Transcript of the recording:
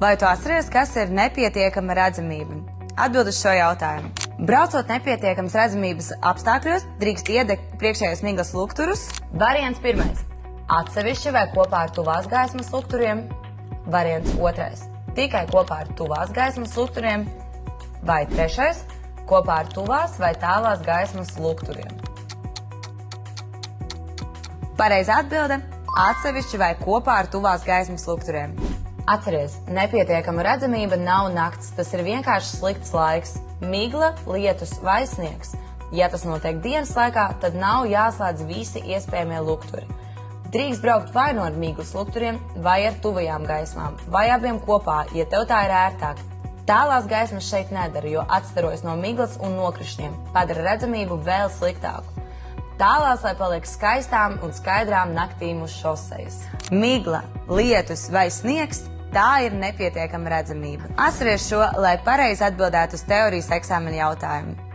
Vai tu atceries, kas ir nepietiekama redzamība? Atbild uz šo jautājumu. Braucot nepietiekamas redzamības apstākļos, drīkst iedegt priekšējos miglas lukturus. Variants 1. Atsevišķi vai kopā ar tuvās gaismas lukturiem. Variants 2. Tikai kopā ar tuvās gaismas lukturiem. Vai 3. Kopā ar tuvās vai tālās gaismas lukturiem. Pareizā atbilde – atsevišķi vai kopā ar tuvās gaismas lukturiem. Atceries, nepietiekama redzamība nav nakts, tas ir vienkārši slikts laiks. Migla, lietus vai sniegs. Ja tas notiek dienas laikā, tad nav jāslēdz visi iespējamie lukturi. Drīkst braukt vai no ar miglas lukturiem, vai ar tuvajām gaismām, vai abiem kopā, ja tev tā ir ērtāk. Tālās gaismas šeit nedara, jo atstarojas no miglas un nokrišņiem, padara redzamību vēl sliktāku. Tālās, lai paliek skaistām un skaidrām naktīm uz šosejas. Migla, lietus vai sniegs – tā ir nepietiekama redzamība. Atceries šo, lai pareizi atbildētu uz teorijas eksāmena jautājumu.